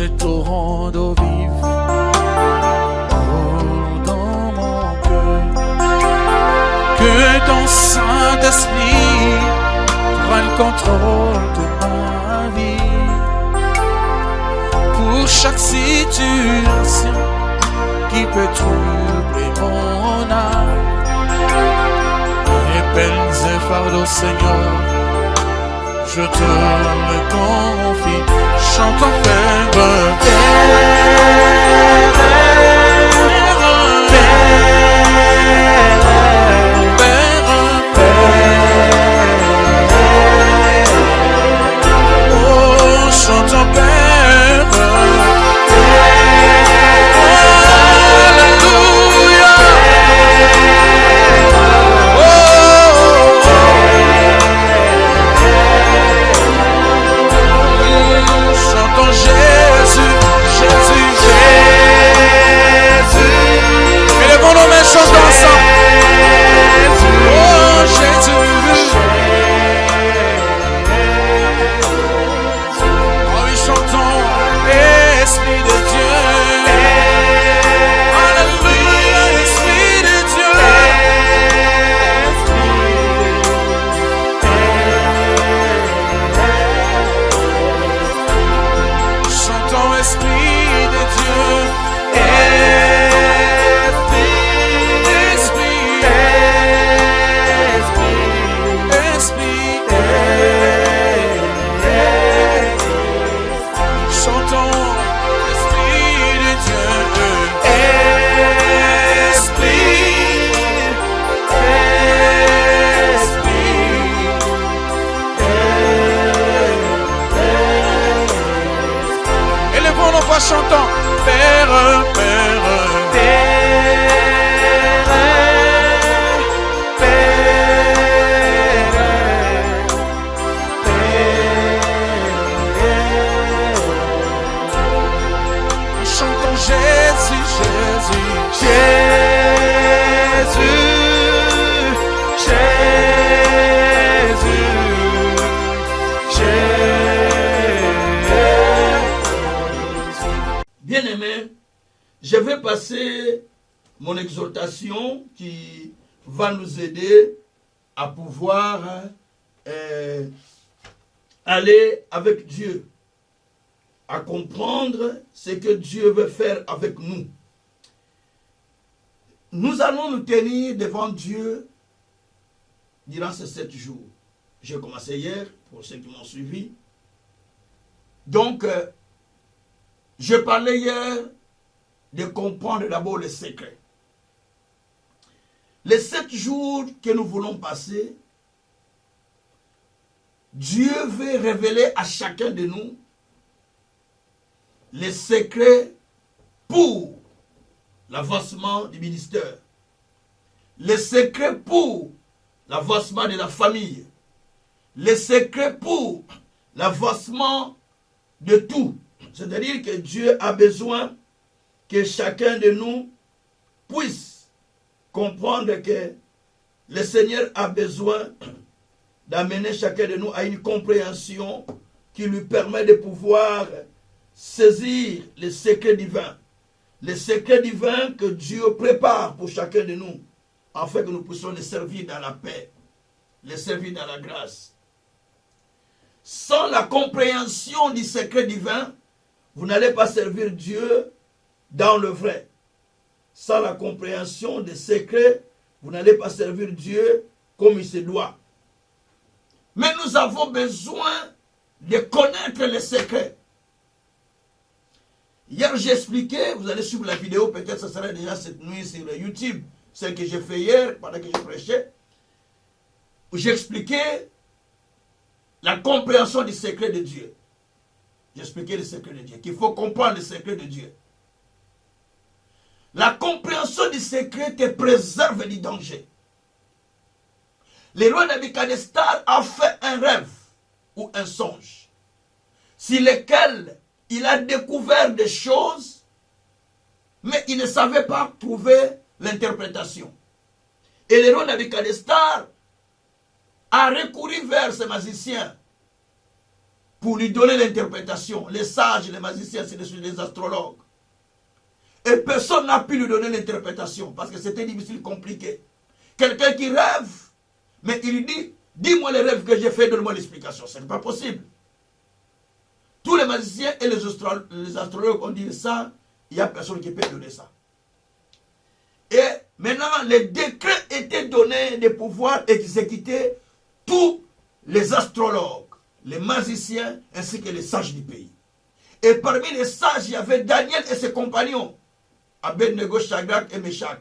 ces torrents d'eau vive coulent dans mon cœur. Que ton Saint-Esprit prenne le contrôle de ma vie. Pour chaque situation qui peut troubler mon âme, mes peines et fardeaux, Seigneur, je te le confie. Chantons Père, oh, chantons Père, Alléluia, chantons Jésus, Jésus, Jésus. Élevons nos mains, chantons ensemble. Oh Jésus. Oh oui, chantons Esprit de Dieu. Alléluia, Esprit de Dieu. Chantons Esprit de Dieu. Chantons Père, Père, chantons Jésus, Jésus, Jésus, Jésus. Bien-aimés, je vais passer mon exhortation qui va nous aider à pouvoir aller avec Dieu, à comprendre ce que Dieu veut faire avec nous. Nous allons nous tenir devant Dieu durant ces 7 jours. J'ai commencé hier, pour ceux qui m'ont suivi. Donc, je parlais hier de comprendre d'abord les secrets. Les 7 jours que nous voulons passer, Dieu veut révéler à chacun de nous les secrets pour l'avancement du ministère, les secrets pour l'avancement de la famille, les secrets pour l'avancement de tout. C'est-à-dire que Dieu a besoin que chacun de nous puisse comprendre que le Seigneur a besoin d'amener chacun de nous à une compréhension qui lui permet de pouvoir saisir les secrets divins. Les secrets divins que Dieu prépare pour chacun de nous, afin que nous puissions les servir dans la paix, les servir dans la grâce. Sans la compréhension du secret divin, vous n'allez pas servir Dieu dans le vrai. Sans la compréhension des secrets, vous n'allez pas servir Dieu comme il se doit. Mais nous avons besoin de connaître les secrets. Hier, j'ai expliqué, vous allez suivre la vidéo, peut-être ça sera déjà cette nuit sur YouTube, celle que j'ai fait hier, pendant que je prêchais, où j'ai expliqué la compréhension du secret de Dieu. J'ai expliqué le secret de Dieu, qu'il faut comprendre le secret de Dieu. La compréhension du secret te préserve du danger. Le roi Nabuchodonosor a fait un rêve ou un songe, sur lequel il a découvert des choses, mais il ne savait pas trouver l'interprétation. Et le roi Nabuchodonosor a recouru vers ces magiciens pour lui donner l'interprétation. Les sages, les magiciens, c'est les astrologues. Et personne n'a pu lui donner l'interprétation parce que c'était difficile, compliqué. Quelqu'un qui rêve, mais il lui dit, dis-moi les rêves que j'ai fait, donne-moi l'explication. Ce n'est pas possible. Tous les magiciens et les astrologues ont dit ça, il n'y a personne qui peut donner ça. Et maintenant, les décrets étaient donnés de pouvoir exécuter tous les astrologues, les magiciens ainsi que les sages du pays. Et parmi les sages, il y avait Daniel et ses compagnons, Abednego, Shadrach et Meshach.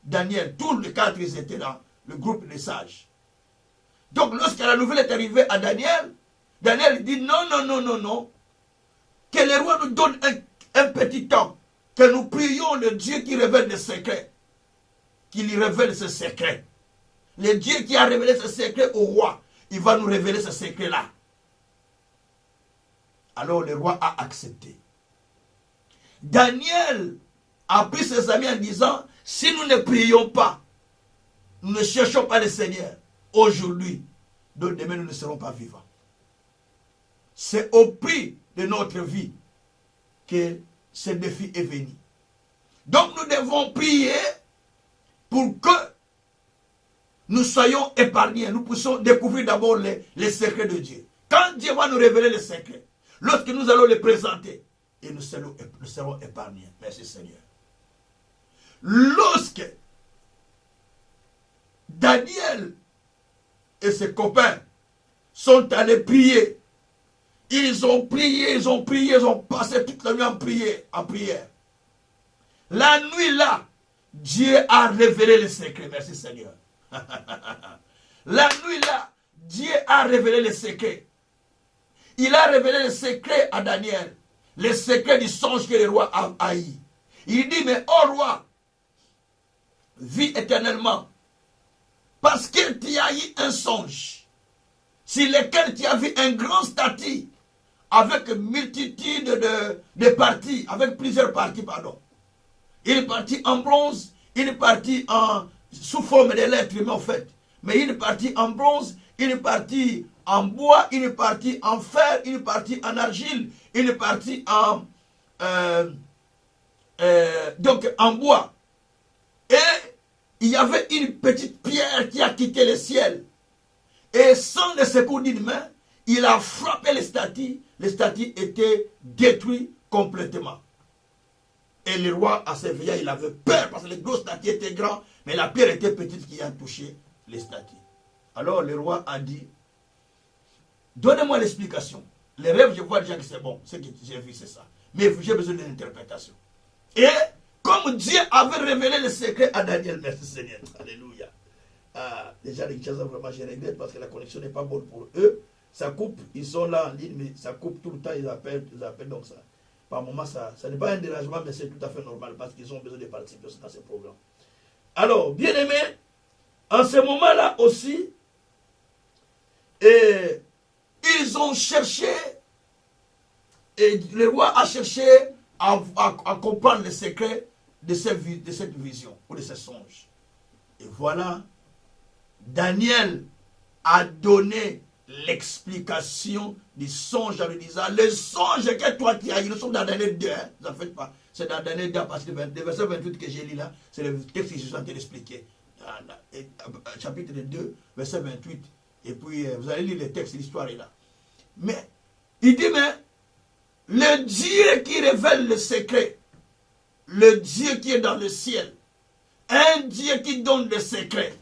Daniel, tous les quatre, ils étaient dans le groupe des sages. Donc, lorsque la nouvelle est arrivée à Daniel, Daniel dit non, non, non, non, non. Que le roi nous donne un petit temps. Que nous prions le Dieu qui révèle les secrets. Qui lui révèle ses secrets. Le Dieu qui a révélé ses secrets au roi, il va nous révéler ces secrets-là. Alors le roi a accepté. Daniel a pris ses amis en disant, si nous ne prions pas, nous ne cherchons pas le Seigneur, aujourd'hui, donc demain nous ne serons pas vivants. C'est au prix de notre vie que ce défi est venu. Donc nous devons prier pour que nous soyons épargnés. Nous puissions découvrir d'abord les secrets de Dieu. Quand Dieu va nous révéler les secrets, lorsque nous allons les présenter, et nous serons épargnés. Merci Seigneur. Lorsque Daniel et ses copains sont allés prier, ils ont prié, ils ont passé toute la nuit en prière. La nuit là, Dieu a révélé les secrets. Merci Seigneur. La nuit là, Dieu a révélé les secrets. Il a révélé les secrets à Daniel. Les secrets du songe que le roi a haï. Il dit, mais ô roi, vis éternellement. Parce que tu as eu un songe, sur lequel tu as vu un grand statut, avec une multitude de parties, avec plusieurs parties, pardon. Une partie en bronze, une partie sous forme de lettres, mais en fait. Mais une partie en bronze, une partie en bois, une partie en fer, une partie en argile, une partie donc en bois. Et il y avait une petite pierre qui a quitté le ciel. Et sans le secours d'une main, il a frappé les statues était détruit complètement. Et le roi, à s'éveiller, il avait peur parce que les gros statues étaient grands, mais la pierre était petite qui a touché les statues. Alors le roi a dit, donnez-moi l'explication. Les rêves, je vois déjà que c'est bon. Ce que j'ai vu, c'est ça. Mais j'ai besoin d'une interprétation. Et comme Dieu avait révélé le secret à Daniel, merci Seigneur. Alléluia. Déjà, les gens, vraiment, je regrette parce que la connexion n'est pas bonne pour eux. Ça coupe, ils sont là en ligne, mais ça coupe tout le temps, ils appellent donc ça. Par moment, ça n'est pas un dérangement, mais c'est tout à fait normal parce qu'ils ont besoin de participer dans ce programme. Alors, bien aimé, en ce moment-là aussi, ils ont cherché, et le roi a cherché à comprendre les secrets de cette vision ou de ce songe. Et voilà, Daniel a donné l'explication du songe en lui disant, le songe que toi tu as, nous sommes dans Daniel 2, hein, ne faites pas, c'est dans Daniel 2, parce que le verset 28 que j'ai lu là, c'est le texte que je suis en train d'expliquer. Chapitre 2, verset 28. Et puis, vous allez lire le texte, l'histoire est là. Mais, il dit, mais, le Dieu qui révèle le secret, le Dieu qui est dans le ciel, un Dieu qui donne le secret,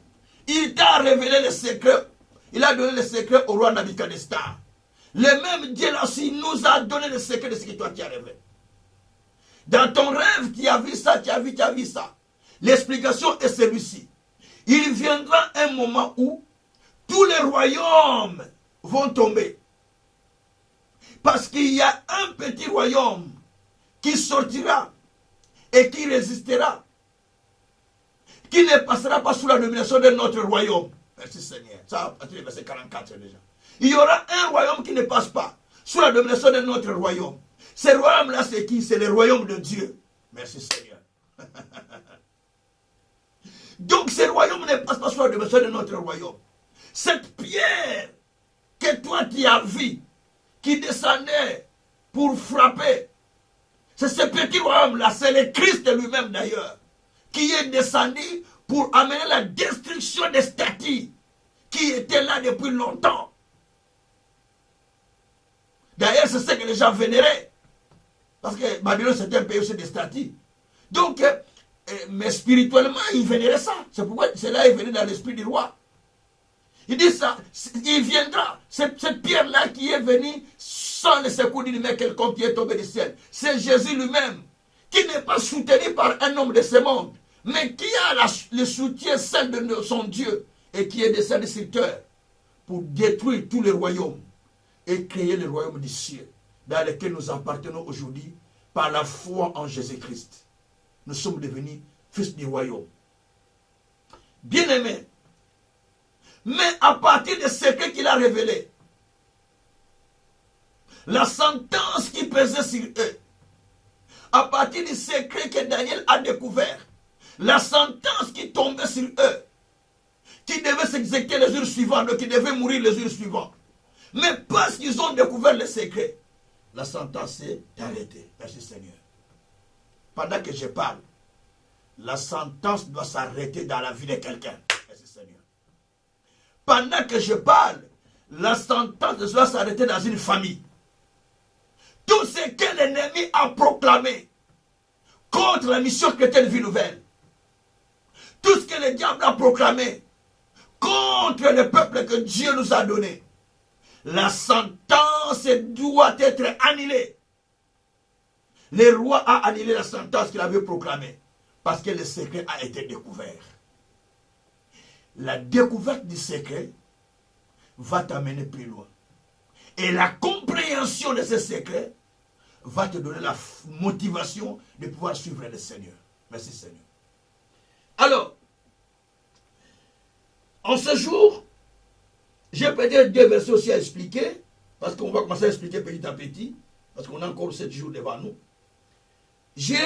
il t'a révélé le secret, il a donné le secret au roi Nabuchodonosor. Le même Dieu là aussi nous a donné le secret de ce que toi tu as révélé. Dans ton rêve, tu as vu ça, tu as vu ça. L'explication est celui-ci. Il viendra un moment où tous les royaumes vont tomber. Parce qu'il y a un petit royaume qui sortira et qui résistera, qui ne passera pas sous la domination de notre royaume. Merci Seigneur. Ça, à partir du verset 44 déjà. Il y aura un royaume qui ne passe pas sous la domination de notre royaume. Ce royaume-là, c'est qui? C'est le royaume de Dieu. Merci Seigneur. Donc ce royaume ne passe pas sous la domination de notre royaume. Cette pierre que toi tu as vue, qui descendait pour frapper. C'est ce petit royaume-là, c'est le Christ lui-même d'ailleurs, qui est descendu pour amener la destruction des statues qui étaient là depuis longtemps. D'ailleurs, c'est ce que les gens vénéraient. Parce que Babylone, c'était un pays aussi des statues. Donc, mais spirituellement, ils vénéraient ça. C'est pourquoi cela est venu dans l'esprit du roi. Il dit ça, il viendra. Cette pierre-là qui est venue sans le secours d'une main quelconque qui est tombée du ciel. C'est Jésus lui-même, qui n'est pas soutenu par un homme de ce monde, mais qui a le soutien seul de son Dieu et qui est descendu sur terre pour détruire tous les royaumes et créer le royaume du ciel dans lequel nous appartenons aujourd'hui par la foi en Jésus-Christ. Nous sommes devenus fils du royaume. Bien-aimés, mais à partir de ce qu'il a révélé, la sentence qui pesait sur eux, à partir du secret que Daniel a découvert, la sentence qui tombait sur eux, qui devait s'exécuter les jours suivants, donc qui devait mourir les jours suivants. Mais parce qu'ils ont découvert le secret, la sentence s'est arrêtée. Merci Seigneur. Pendant que je parle, la sentence doit s'arrêter dans la vie de quelqu'un. Merci Seigneur. Pendant que je parle, la sentence doit s'arrêter dans une famille. Tout ce que l'ennemi a proclamé contre la mission chrétienne Vie Nouvelle, tout ce que le diable a proclamé contre le peuple que Dieu nous a donné, la sentence doit être annulée. Le roi a annulé la sentence qu'il avait proclamée parce que le secret a été découvert. La découverte du secret va t'amener plus loin. Et la compréhension de ce secret va te donner la motivation de pouvoir suivre le Seigneur. Merci Seigneur. Alors, en ce jour, j'ai peut-être deux versets aussi à expliquer, parce qu'on va commencer à expliquer petit à petit, parce qu'on a encore 7 jours devant nous. J'ai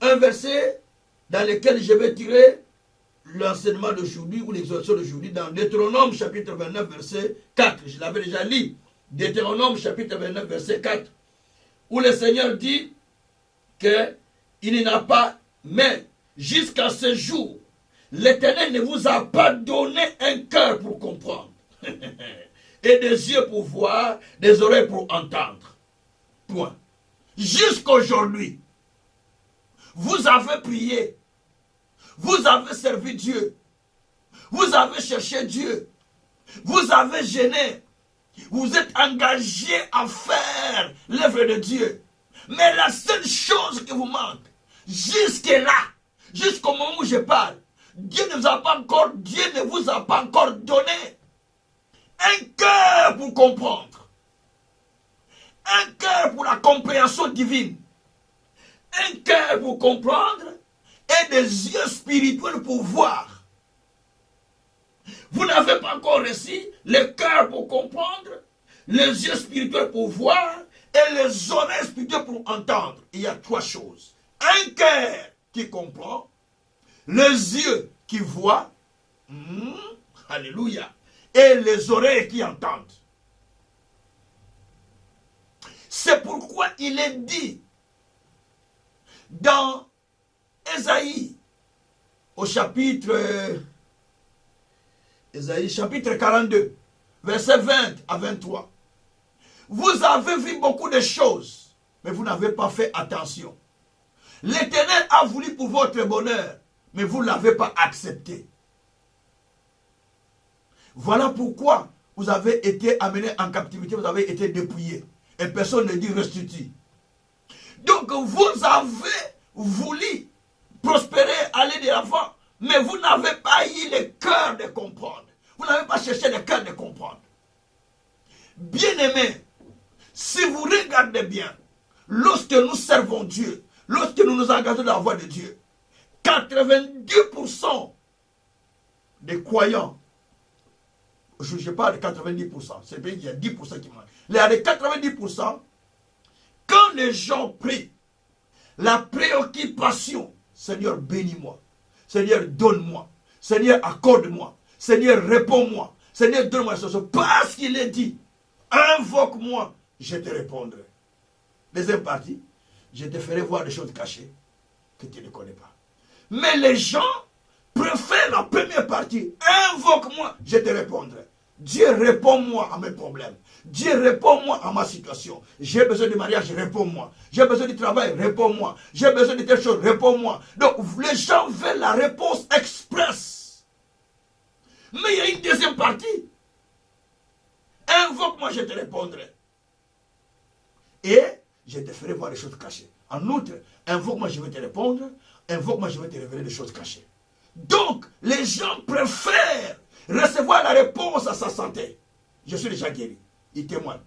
un verset dans lequel je vais tirer l'enseignement d'aujourd'hui ou l'exhortation d'aujourd'hui dans Deutéronome chapitre 29 verset 4. Je l'avais déjà lu. Deutéronome chapitre 29 verset 4, où le Seigneur dit qu'il n'y a pas, mais jusqu'à ce jour, l'Éternel ne vous a pas donné un cœur pour comprendre, et des yeux pour voir, des oreilles pour entendre. Point. Jusqu'aujourd'hui, vous avez prié, vous avez servi Dieu, vous avez cherché Dieu, vous avez jeûné, vous êtes engagé à faire l'œuvre de Dieu. Mais la seule chose qui vous manque, jusque-là, jusqu'au moment où je parle, Dieu ne vous a pas encore donné un cœur pour comprendre, un cœur pour la compréhension divine, un cœur pour comprendre et des yeux spirituels pour voir. Vous n'avez pas encore reçu le cœur pour comprendre, les yeux spirituels pour voir et les oreilles spirituelles pour entendre. Il y a 3 choses. Un cœur qui comprend, les yeux qui voient, alléluia, et les oreilles qui entendent. C'est pourquoi il est dit dans Ésaïe, au chapitre 42, versets 20 à 23. Vous avez vu beaucoup de choses, mais vous n'avez pas fait attention. L'Éternel a voulu pour votre bonheur, mais vous ne l'avez pas accepté. Voilà pourquoi vous avez été amené en captivité, vous avez été dépouillé. Et personne ne dit restitue. Donc vous avez voulu prospérer, aller de l'avant, mais vous n'avez pas eu le cœur de comprendre. Vous n'avez pas cherché le cœur de comprendre. Bien-aimés, si vous regardez bien, lorsque nous servons Dieu, lorsque nous nous engageons dans la voie de Dieu, 90% des croyants, je parle de 90%, c'est bien qu'il y a 10% qui manquent. Il y a les 90%, quand les gens prient, la préoccupation, Seigneur bénis-moi, Seigneur donne-moi, Seigneur accorde-moi, Seigneur réponds-moi, Seigneur donne-moi la chose, parce qu'il est dit, invoque-moi, je te répondrai. Deuxième partie, je te ferai voir des choses cachées que tu ne connais pas. Mais les gens préfèrent la première partie. Invoque-moi, je te répondrai. Dieu, réponds-moi à mes problèmes. Dieu, réponds-moi à ma situation. J'ai besoin de mariage, réponds-moi. J'ai besoin de travail, réponds-moi. J'ai besoin de telle chose, réponds-moi. Donc, les gens veulent la réponse express. Mais il y a une deuxième partie. Invoque-moi, je te répondrai. Et je te ferai voir des choses cachées. En outre, invoque-moi, je vais te répondre. Invoque-moi, je vais te révéler des choses cachées. Donc, les gens préfèrent recevoir la réponse à sa santé. Je suis déjà guéri. Il témoigne.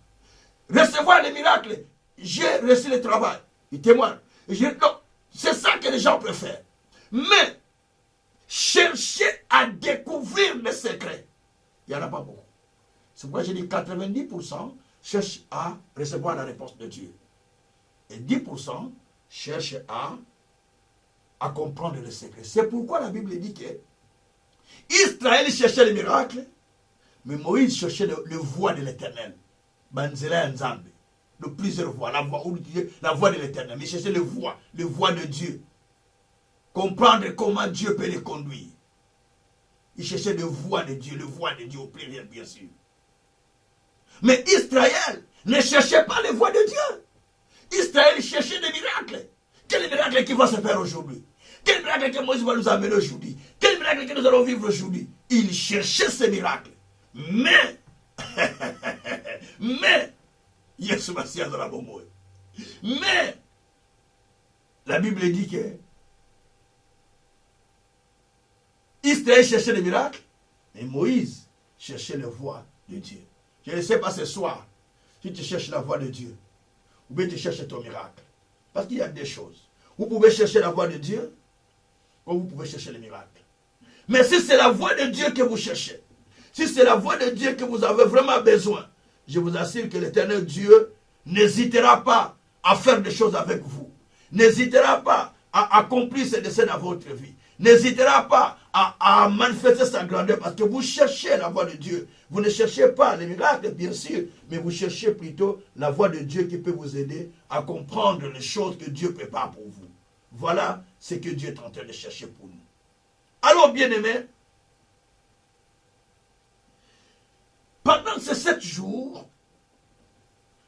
Recevoir les miracles. J'ai reçu le travail. Il témoigne. C'est ça que les gens préfèrent. Mais, chercher à découvrir les secrets, il n'y en a pas beaucoup. C'est pourquoi j'ai dit 90% cherchent à recevoir la réponse de Dieu. Et 10% cherchent à comprendre les secrets. C'est pourquoi la Bible dit que Israël cherchait les miracles, mais Moïse cherchait le voix de l'Éternel. Banzela Nzambe. De plusieurs voix. La voix de l'Éternel. Mais il cherchait le voix de Dieu. Comprendre comment Dieu peut les conduire. Il cherchait le voix de Dieu au pluriel, bien sûr. Mais Israël ne cherchait pas les voix de Dieu. Israël cherchait des miracles. Quel miracle qui va se faire aujourd'hui? Quel miracle que Moïse va nous amener aujourd'hui? Quel miracle que nous allons vivre aujourd'hui? Il cherchait ces miracles. Mais, la Bible dit que Israël cherchait des miracles, et Moïse cherchait la voix de Dieu. Je ne sais pas ce soir, si tu cherches la voix de Dieu, ou bien tu cherches ton miracle. Parce qu'il y a des choses. Vous pouvez chercher la voix de Dieu, comme vous pouvez chercher le miracle. Mais si c'est la voix de Dieu que vous cherchez, si c'est la voix de Dieu que vous avez vraiment besoin, je vous assure que l'Éternel Dieu n'hésitera pas à faire des choses avec vous. N'hésitera pas à accomplir ses desseins dans votre vie. N'hésitera pas à manifester sa grandeur parce que vous cherchez la voix de Dieu. Vous ne cherchez pas les miracles, bien sûr, mais vous cherchez plutôt la voix de Dieu qui peut vous aider à comprendre les choses que Dieu prépare pour vous. Voilà ce que Dieu est en train de chercher pour nous. Alors, bien-aimés, pendant ces 7 jours,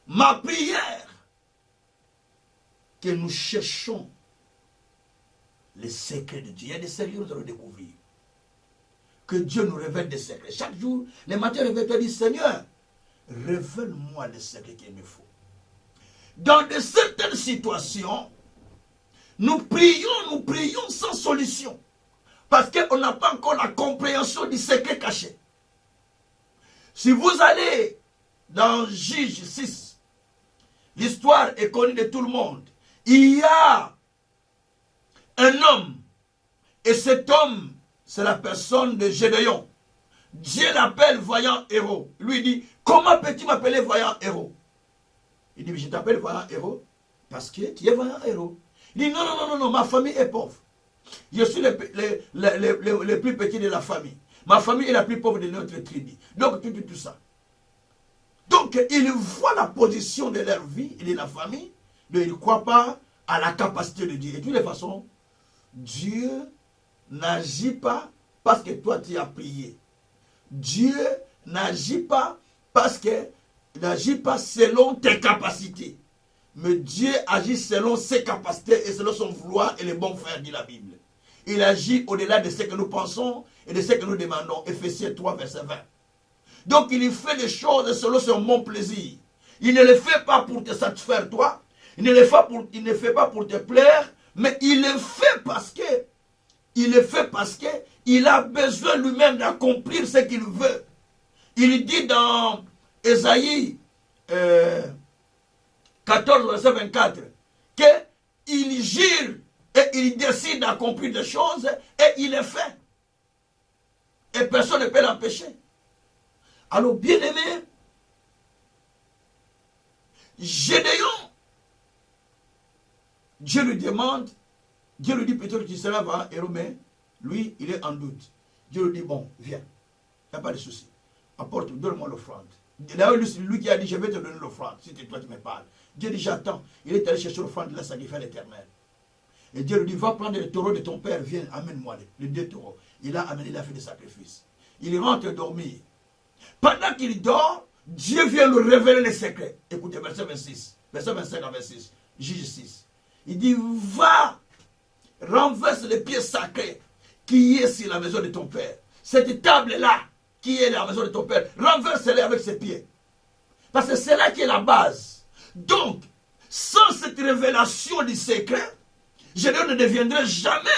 ma prière, que nous cherchons les secrets de Dieu. Il y a des secrets que nous allons découvrir. Que Dieu nous révèle des secrets. Chaque jour, les matins, réveille-toi et dis, Seigneur, révèle-moi les secrets qu'il me faut. Dans de certaines situations, nous prions sans solution. Parce qu'on n'a pas encore la compréhension du secret caché. Si vous allez dans Juge 6, l'histoire est connue de tout le monde. Il y a un homme, et cet homme, c'est la personne de Gédéon. Dieu l'appelle voyant héros. Lui dit, comment peux-tu m'appeler voyant héros? Il dit, je t'appelle voyant héros parce que tu es voyant héros. Il dit, non, ma famille est pauvre. Je suis le plus petit de la famille. Ma famille est la plus pauvre de notre tribu. Donc, tout ça. Donc, ils voient la position de leur vie et de la famille. Donc, ils ne croient pas à la capacité de Dieu. Et de toutes les façons, Dieu n'agit pas parce que toi tu as prié. Dieu n'agit pas parce que n'agit pas selon tes capacités. Mais Dieu agit selon ses capacités et selon son vouloir et les bons frères, dit la Bible. Il agit au-delà de ce que nous pensons et de ce que nous demandons. Ephésiens 3, verset 20. Donc il fait les choses selon son bon plaisir. Il ne les fait pas pour te satisfaire toi. Il ne le fait pas pour te plaire. Mais il le fait parce que il a besoin lui-même d'accomplir ce qu'il veut. Il dit dans Ésaïe 14, verset 24, qu'il jure et il décide d'accomplir des choses et il les fait. Et personne ne peut l'empêcher. Alors, bien-aimé, Gédéon, Dieu lui demande, Dieu lui dit peut-être que tu seras un héros, mais lui, il est en doute. Dieu lui dit, bon, viens, il n'y a pas de souci. Apporte, donne-moi l'offrande. D'ailleurs, lui qui a dit, je vais te donner l'offrande, si c'est toi qui me parles. Dieu dit, j'attends. Il est allé chercher l'offrande de la sacrifice à l'Éternel. Et Dieu lui dit, va prendre le taureau de ton père, viens, amène-moi les 2 taureaux. Il a amené, il a fait des sacrifices. Il rentre dormir. Pendant qu'il dort, Dieu vient lui révéler les secrets. Écoutez, verset 26, verset 25 à 26, Juge 6. Il dit, va, renverse les pieds sacrés qui est sur la maison de ton père. Cette table-là, qui est la maison de ton père, renverse-les avec ses pieds. Parce que c'est là qui est la base. Donc, sans cette révélation du secret, Gédéon ne deviendrait jamais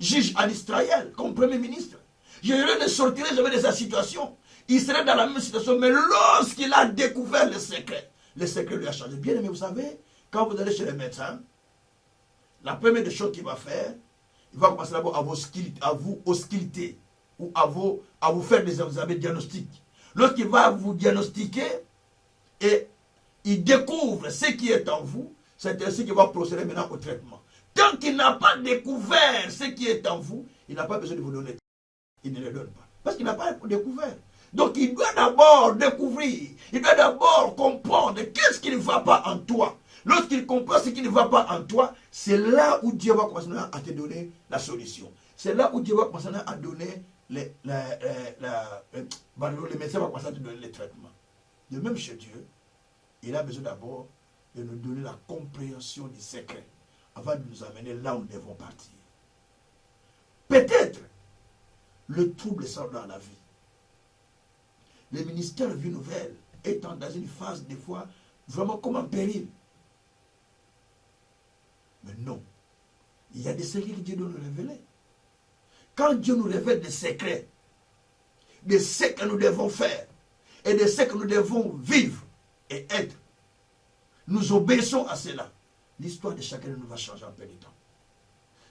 juge en Israël, comme premier ministre. Gédéon ne sortirait jamais de sa situation. Il serait dans la même situation, mais lorsqu'il a découvert le secret lui a changé. Bien aimé, vous savez, quand vous allez chez le médecin, la première des choses qu'il va faire, il va commencer d'abord à vous ausculter ou à vous faire des examens diagnostiques. Lorsqu'il va vous diagnostiquer et il découvre ce qui est en vous, c'est ainsi qu'il va procéder maintenant au traitement. Tant qu'il n'a pas découvert ce qui est en vous, il n'a pas besoin de vous donner. Il ne le donne pas. Parce qu'il n'a pas découvert. Donc il doit d'abord découvrir, il doit d'abord comprendre qu'est-ce qui ne va pas en toi. Lorsqu'il comprend ce qui ne va pas en toi, c'est là où Dieu va commencer à te donner la solution. C'est là où Dieu va commencer à donner les médecins vont commencer à te donner les traitements. De même chez Dieu, il a besoin d'abord de nous donner la compréhension du secret avant de nous amener là où nous devons partir. Peut-être le trouble sort dans la vie. Le ministère de vie nouvelle étant dans une phase des fois vraiment comme en péril. Mais non, il y a des secrets que Dieu doit nous révéler. Quand Dieu nous révèle des secrets, de ce que nous devons faire et de ce que nous devons vivre et être, nous obéissons à cela. L'histoire de chacun de nous va changer en peu de temps.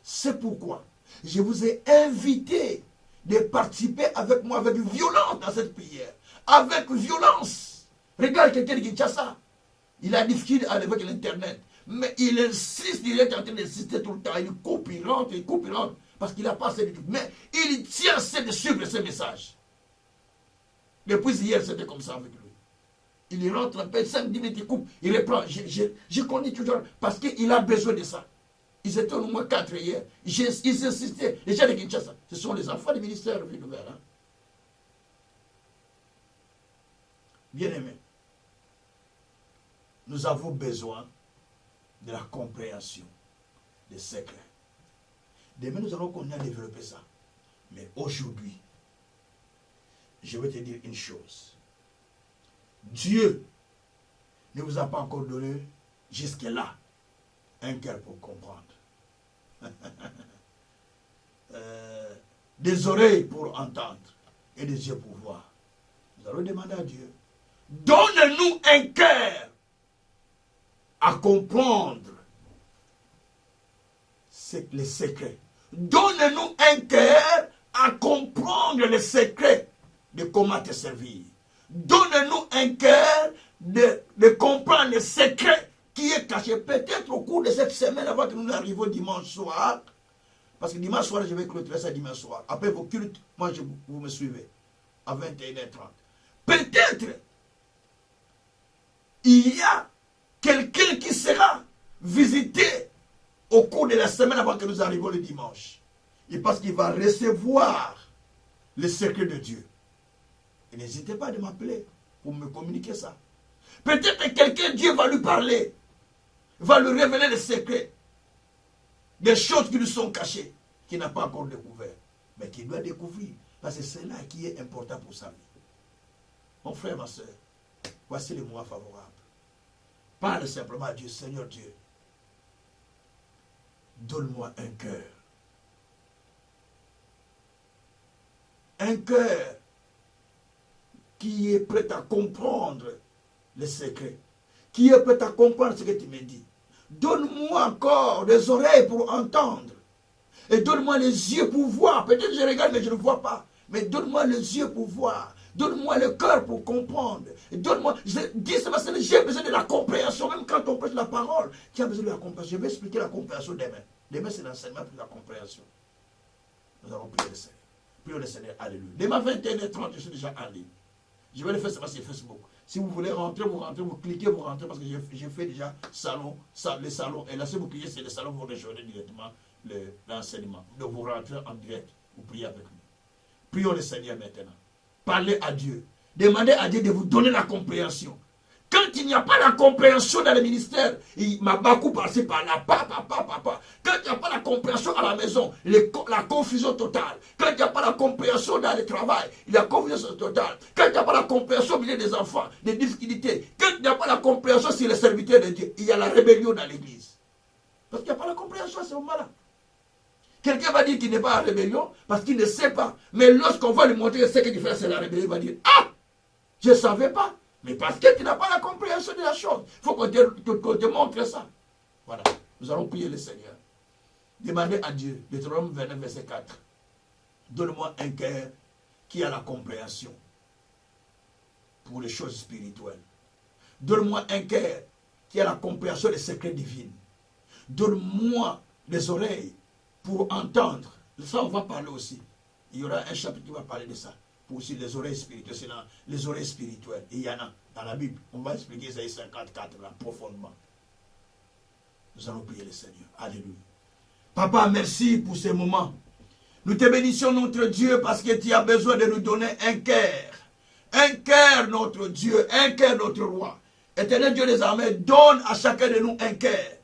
C'est pourquoi je vous ai invité de participer avec moi avec violence dans cette prière. Avec violence. Regarde quelqu'un de Kinshasa. Il a difficulté avec l'internet. Mais il insiste, il est en train d'insister tout le temps. Il coupe, il rentre. Parce qu'il n'a pas assez de trucs. Mais il tient de suivre ce message. Depuis hier, c'était comme ça avec lui. Il rentre un peu, 5-10 minutes, il coupe, il reprend. Je connais toujours, parce qu'il a besoin de ça. Ils étaient au moins 4 hier. Ils insistaient. Les gens de Kinshasa, ce sont les enfants du ministère de vie nouvelle. Hein? Bien-aimés, nous avons besoin de la compréhension des secrets. Demain, nous allons continuer à développer ça. Mais aujourd'hui, je vais te dire une chose. Dieu ne vous a pas encore donné jusque-là un cœur pour comprendre. Des oreilles pour entendre et des yeux pour voir. Nous allons demander à Dieu, donne-nous un cœur à comprendre les secrets. Donne-nous un cœur à comprendre les secrets de comment te servir. Donne-nous un cœur de comprendre les secrets qui est caché. Peut-être au cours de cette semaine, avant que nous arrivions dimanche soir, parce que dimanche soir, je vais clôturer ça dimanche soir. Après vos cultes, moi, vous me suivez à 21h30. Peut-être il y a quelqu'un qui sera visité au cours de la semaine avant que nous arrivions le dimanche. Et parce qu'il va recevoir le secret de Dieu. Et n'hésitez pas à m'appeler pour me communiquer ça. Peut-être que quelqu'un, Dieu va lui parler, va lui révéler les secrets, des choses qui lui sont cachées, qu'il n'a pas encore découvert, mais qu'il doit découvrir. Parce que c'est là qui est important pour sa vie. Mon frère, ma soeur, voici les mois favorables. Parle simplement à Dieu, Seigneur Dieu. Donne-moi un cœur. Un cœur qui est prêt à comprendre les secrets. Qui est prêt à comprendre ce que tu me dis. Donne-moi encore des oreilles pour entendre. Et donne-moi les yeux pour voir. Peut-être que je regarde mais je ne vois pas. Mais donne-moi les yeux pour voir. Donne-moi le cœur pour comprendre. Donne-moi, dis ce matin, j'ai besoin de la compréhension. Même quand on prêche la parole, tu as besoin de la compréhension. Je vais expliquer la compréhension demain. Demain, c'est l'enseignement pour la compréhension. Nous allons prier le Seigneur. Prions le Seigneur, alléluia. Demain 21h30, je suis déjà en ligne. Je vais le faire sur Facebook. Si vous voulez rentrer, vous rentrez, vous cliquez, vous rentrez, parce que j'ai fait déjà les salons. Et là, si vous cliquez sur les salons, vous rejoignez directement l'enseignement. Donc vous rentrez en direct, vous priez avec nous. Prions le Seigneur maintenant. Parlez à Dieu. Demandez à Dieu de vous donner la compréhension. Quand il n'y a pas la compréhension dans le ministère, il m'a beaucoup passé par là, papa. Quand il n'y a pas la compréhension à la maison, la confusion totale. Quand il n'y a pas la compréhension dans le travail, il y a la confusion totale. Quand il n'y a pas la compréhension au milieu des enfants, des difficultés. Quand il n'y a pas la compréhension sur les serviteurs de Dieu, il y a la rébellion dans l'église. Parce qu'il n'y a pas la compréhension à ce moment-là. Quelqu'un va dire qu'il n'est pas en rébellion parce qu'il ne sait pas. Mais lorsqu'on va lui montrer ce qu'il fait, c'est la rébellion, il va dire, ah, je ne savais pas. Mais parce que tu n'as pas la compréhension de la chose. Il faut qu'on te montre ça. Voilà. Nous allons prier le Seigneur. Demandez à Dieu, Deutéronome 29, verset 4. Donne-moi un cœur qui a la compréhension pour les choses spirituelles. Donne-moi un cœur qui a la compréhension des secrets divins. Donne-moi des oreilles pour entendre. Ça, on va parler aussi. Il y aura un chapitre qui va parler de ça. Pour aussi les oreilles spirituelles. C'est les oreilles spirituelles. Et il y en a dans la Bible. On va expliquer Isaïe 54 là, profondément. Nous allons prier le Seigneur. Alléluia. Papa, merci pour ces moments. Nous te bénissons, notre Dieu, parce que tu as besoin de nous donner un cœur. Un cœur, notre Dieu. Un cœur, notre roi. Éternel Dieu des armées, donne à chacun de nous un cœur.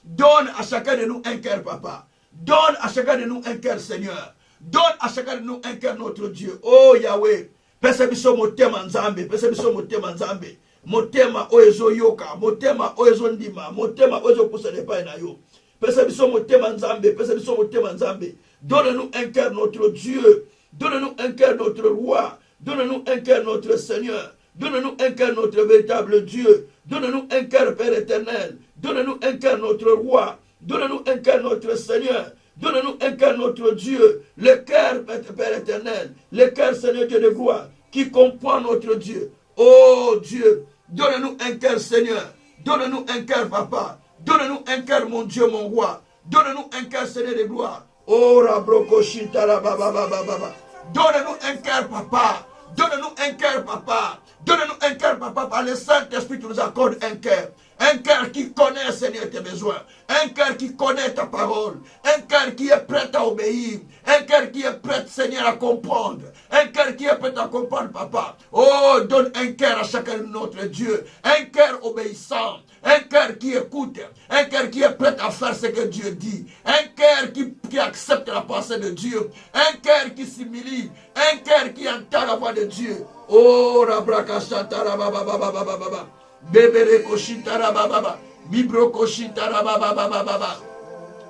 Donne à chacun de nous un cœur, papa. Donne à chacun de nous un cœur, Seigneur. Donne à chacun de nous un cœur, notre Dieu. Oh Yahweh. Pese biso motema nzambe. Pese biso motema nzambe. Motema oezo yoka. Motema oezo ndima. Motema oezo pousselepa na yo. Pese biso motema nzambe. Pese biso motema nzambe. Donne-nous un cœur, notre Dieu. Donne-nous un cœur, notre roi. Donne-nous un cœur, notre Seigneur. Donne-nous un cœur, notre véritable Dieu. Donne-nous un cœur, Père éternel. Donne-nous un cœur, notre roi. Donne-nous un cœur, notre Seigneur. Donne-nous un cœur, notre Dieu. Le cœur, Père éternel. Le cœur, Seigneur Dieu de gloire, qui comprend notre Dieu. Oh Dieu, donne-nous un cœur, Seigneur. Donne-nous un cœur, Papa. Donne-nous un cœur, mon Dieu, mon roi. Donne-nous un cœur, Seigneur de gloire. Oh Rabrokoshitara Baba Baba Baba. Donne-nous un cœur, Papa. Donne-nous un cœur, Papa. Donne-nous un cœur, Papa. Par le Saint-Esprit, tu nous accordes un cœur. Un cœur qui connaît, Seigneur, tes besoins. Un cœur qui connaît ta parole. Un cœur qui est prêt à obéir. Un cœur qui est prêt, Seigneur, à comprendre. Un cœur qui est prêt à comprendre, Papa. Oh, donne un cœur à chacun de notre Dieu. Un cœur obéissant. Un cœur qui écoute. Un cœur qui est prêt à faire ce que Dieu dit. Un cœur qui accepte la pensée de Dieu. Un cœur qui s'humilie. Un cœur qui entend la voix de Dieu. Oh, Rabrakashatara Baba Baba Baba Baba. Bebere koshitara baba, bibro koshitara baba,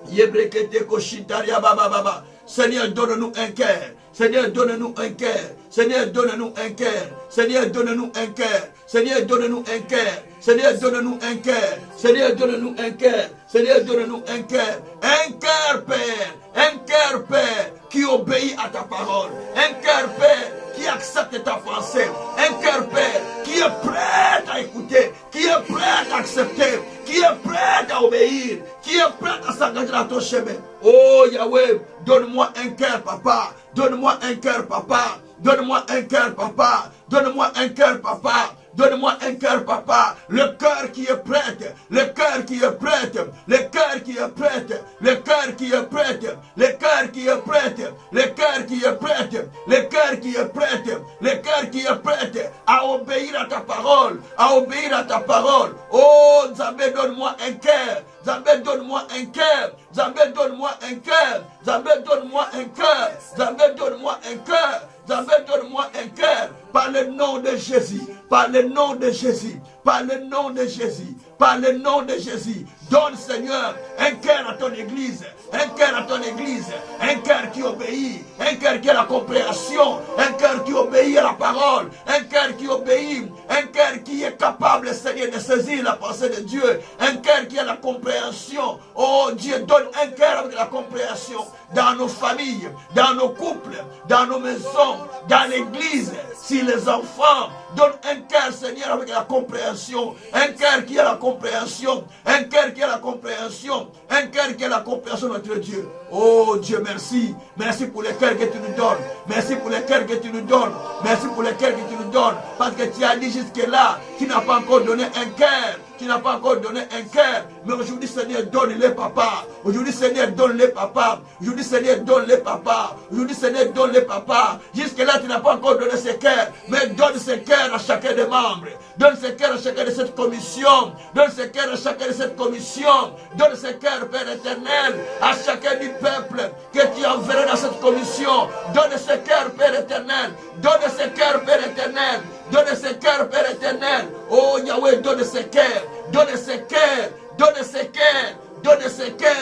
yebrekete koshitaria baba. Seigneur, donne-nous un cœur. Seigneur, donne-nous un cœur. Seigneur, donne-nous un cœur. Seigneur, donne-nous un cœur. Seigneur, donne-nous un cœur. Seigneur, donne-nous un cœur. Seigneur, donne-nous un cœur. Seigneur, donne-nous un cœur. Un cœur, Père. Un cœur, Père, qui obéit à ta parole. Un cœur, Père, qui accepte ta pensée. Un cœur, Père, qui est prêt à écouter, qui est prêt à accepter, qui est prêt à obéir, qui est prêt à s'engager dans ton chemin. Oh Yahweh, donne-moi un cœur, Papa. Donne-moi un cœur, Papa. Donne-moi un cœur, Papa. Donne-moi un cœur, Papa. Donne-moi un cœur, Papa. Le cœur qui est prêt. Le cœur qui est prêt. Le cœur qui est prêt. Le cœur qui est prêt. Le cœur qui est prêt. Le cœur qui est prêt. Le cœur qui est prêt. Le cœur qui est prêt à obéir à ta parole. À obéir à ta parole. Oh, Zambé, donne-moi un cœur. Zambé, donne-moi un cœur. Zambé, donne-moi un cœur. Zambé, donne-moi un cœur. Zambé, donne-moi un cœur. Zambé, donne-moi un cœur. Par le nom de Jésus. Par le nom de Jésus. Par le nom de Jésus. Par le nom de Jésus. Donne, Seigneur, un cœur à ton église. Un cœur à ton église. Un cœur qui obéit. Un cœur qui a la compréhension. Un cœur qui obéit à la parole. Un cœur qui obéit. Un cœur qui est capable, Seigneur, de saisir la pensée de Dieu. Un cœur qui a la compréhension. Oh Dieu, donne un cœur avec la compréhension dans nos familles, dans nos couples, dans nos maisons, dans l'église, si les enfants. Donne un cœur, Seigneur, avec la compréhension. Un cœur qui a la compréhension. Un cœur qui a la compréhension. Un cœur qui a la compréhension de notre Dieu. Oh Dieu, merci. Merci pour les cœurs que tu nous donnes. Merci pour les cœurs que tu nous donnes. Merci pour les cœurs que tu nous donnes. Parce que tu as dit jusque-là, tu n'as pas encore donné un cœur. Tu n'as pas encore donné un cœur. Mais aujourd'hui, Seigneur, donne-les, papa. Aujourd'hui, Seigneur, donne-les, papa. Aujourd'hui, Seigneur, donne-les, papa. Aujourd'hui, Seigneur, donne-les, papa. Jusque-là, tu n'as pas encore donné ce cœur. Mais donne ce cœur à chacun des membres. Donne ce cœur à chacun de cette commission. Donne ce cœur à chacun de cette commission. Donne ce cœur, Père éternel, à chacun du peuple que tu enverras dans cette commission. Donne ce cœur, Père éternel. Donne ce cœur, Père éternel. Donne ce cœur, Père éternel. Oh Yahweh, donne ce cœur. Donne ce cœur. Donne ce cœur. Donne ce cœur.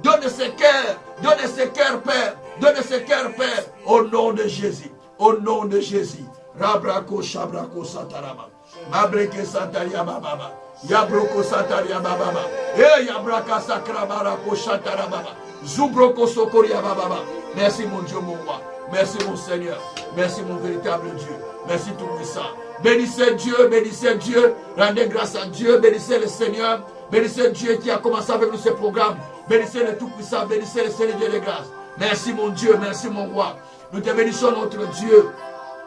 Donne ce cœur. Donne ce cœur, Père. Donne ce cœur, Père. Au nom de Jésus. Au nom de Jésus. Rabrako shabrako satarama. Mabreke sataria bababa. Yabroko sataria bababa. Yabraka sakrabarako satarababa. Zubroko sokoria bababa. Merci mon Dieu, mon roi. Merci mon Seigneur. Merci mon véritable Dieu. Merci tout-puissant. Bénissez Dieu, rendez grâce à Dieu, bénissez le Seigneur, bénissez Dieu qui a commencé avec nous ce programme, bénissez le Tout-Puissant, bénissez le Seigneur Dieu de grâce. Merci mon Dieu, merci mon roi. Nous te bénissons notre Dieu,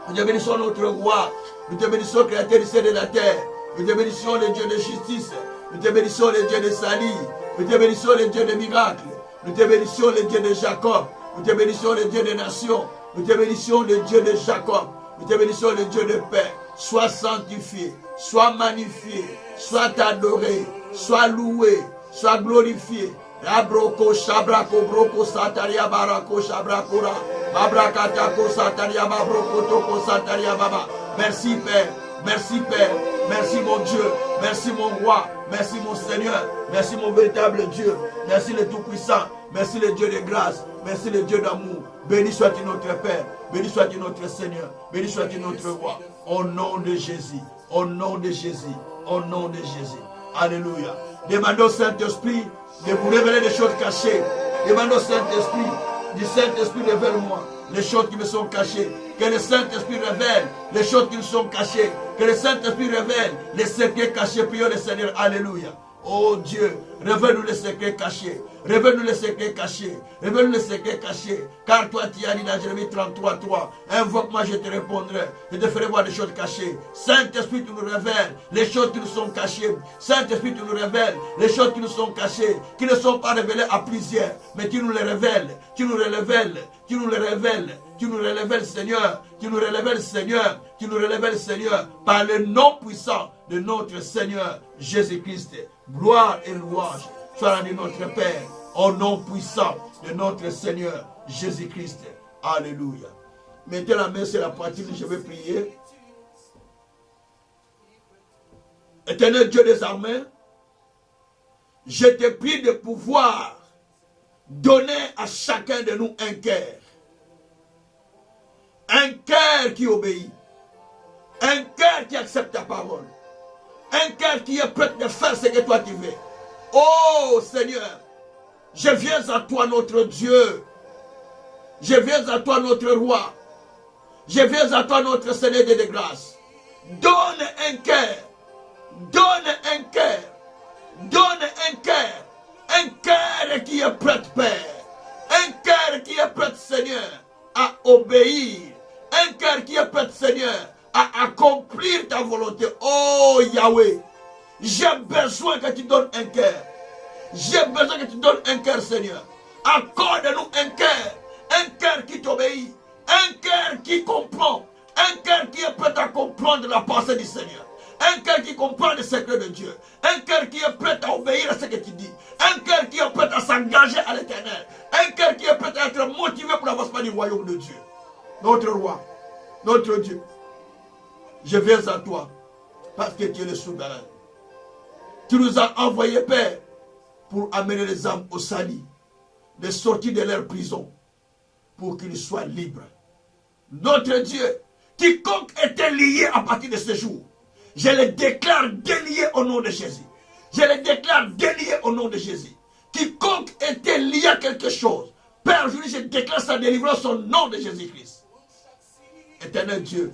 nous te bénissons notre roi, nous te bénissons créateur du ciel et de la terre, nous te bénissons le Dieu de justice, nous te bénissons le Dieu de salut, nous te bénissons le Dieu de miracles, nous te bénissons le Dieu de Jacob, nous te bénissons le Dieu des nations, nous te bénissons le Dieu de Jacob, nous te bénissons le Dieu de paix. Sois sanctifié, sois magnifié, sois adoré, sois loué, sois glorifié. Abroko shabrako broko sataria barako shabrakora. Babrakatako sataria babroko toko sataria baba. Merci Père, merci Père, merci mon Dieu, merci mon roi, merci mon Seigneur, merci mon véritable Dieu, merci le Tout-Puissant, merci le Dieu de grâce, merci le Dieu d'amour. Béni soit-il notre Père, béni soit-il notre Seigneur, béni soit-il notre roi. Au nom de Jésus, au nom de Jésus, au nom de Jésus. Alléluia. Demandons au Saint-Esprit de vous révéler des choses cachées. Demandons au Saint-Esprit, du Saint-Esprit révèle-moi les choses qui me sont cachées. Que le Saint-Esprit révèle les choses qui me sont cachées. Que le Saint-Esprit révèle les secrets cachés. Prions le Seigneur. Alléluia. Oh Dieu, révèle-nous les secrets cachés. Révèle-nous les secrets cachés. Révèle-nous les secrets cachés. Car toi, tu as dit dans Jérémie 33, 3. Invoque-moi, je te répondrai. Je te ferai voir des choses cachées. Saint-Esprit, tu nous révèles les choses qui nous sont cachées. Saint-Esprit, tu nous révèles les choses qui nous sont cachées, qui ne sont pas révélées à plusieurs, mais tu nous les révèles. Tu nous les révèles. Tu nous les révèles. Tu nous révèles, Seigneur. Tu nous révèles, Seigneur. Tu nous révèles, Seigneur, par le nom puissant de notre Seigneur Jésus-Christ. Gloire et louange soit rendu notre Père, au nom puissant de notre Seigneur Jésus-Christ. Alléluia. Mettez la main sur la poitrine, je vais prier. Éternel Dieu des armées, je te prie de pouvoir donner à chacun de nous un cœur. Un cœur qui obéit. Un cœur qui accepte ta parole. Un cœur qui est prêt de faire ce que toi tu veux. Oh Seigneur, je viens à toi notre Dieu. Je viens à toi notre roi. Je viens à toi notre Seigneur de grâce. Donne un cœur. Donne un cœur. Donne un cœur. Un cœur qui est prêt, Père. Un cœur qui est prêt, Seigneur, à obéir. Un cœur qui est prêt, Seigneur, à accomplir ta volonté. Oh Yahweh, j'ai besoin que tu donnes un cœur. J'ai besoin que tu donnes un cœur, Seigneur. Accorde-nous un cœur qui t'obéit, un cœur qui comprend, un cœur qui est prêt à comprendre la pensée du Seigneur, un cœur qui comprend les secrets de Dieu, un cœur qui est prêt à obéir à ce que tu dis, un cœur qui est prêt à s'engager à l'Éternel, un cœur qui est prêt à être motivé pour l'avancement du royaume de Dieu. Notre roi, notre Dieu, je viens à toi parce que tu es le souverain. Tu nous as envoyés, Père, pour amener les âmes au salut, de sortir de leur prison, pour qu'ils soient libres. Notre Dieu, quiconque était lié à partir de ce jour, je le déclare délié au nom de Jésus. je les déclare déliés au nom de Jésus. Quiconque était lié à quelque chose, Père, aujourd'hui, je déclare sa délivrance au nom de Jésus-Christ. Éternel Dieu,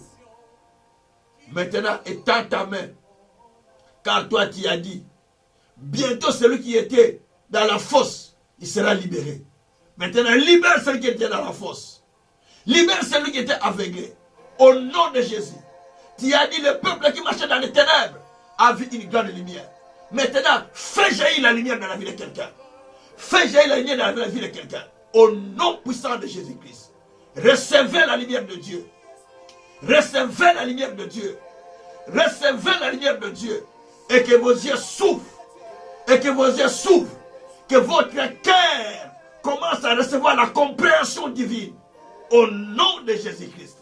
maintenant étends ta main, car toi tu as dit, bientôt celui qui était dans la fosse, il sera libéré. Maintenant, libère celui qui était dans la fosse. Libère celui qui était aveuglé. Au nom de Jésus. Tu as dit, le peuple qui marchait dans les ténèbres a vu une grande lumière. Maintenant, fais jaillir la lumière dans la vie de quelqu'un. Fais jaillir la lumière dans la vie de quelqu'un. Au nom puissant de Jésus-Christ. Recevez la lumière de Dieu. Recevez la lumière de Dieu. Recevez la lumière de Dieu. Et que vos yeux s'ouvrent. Et que vos yeux s'ouvrent. Que votre cœur commence à recevoir la compréhension divine. Au nom de Jésus-Christ.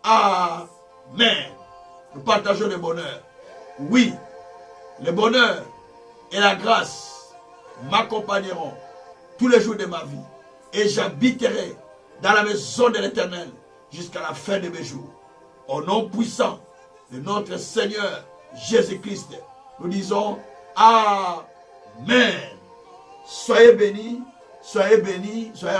Amen. Nous partageons le bonheur. Oui, le bonheur et la grâce m'accompagneront tous les jours de ma vie. Et j'habiterai dans la maison de l'Éternel jusqu'à la fin de mes jours. Au nom puissant de notre Seigneur Jésus-Christ, nous disons Amen. Soyez bénis, soyez bénis, soyez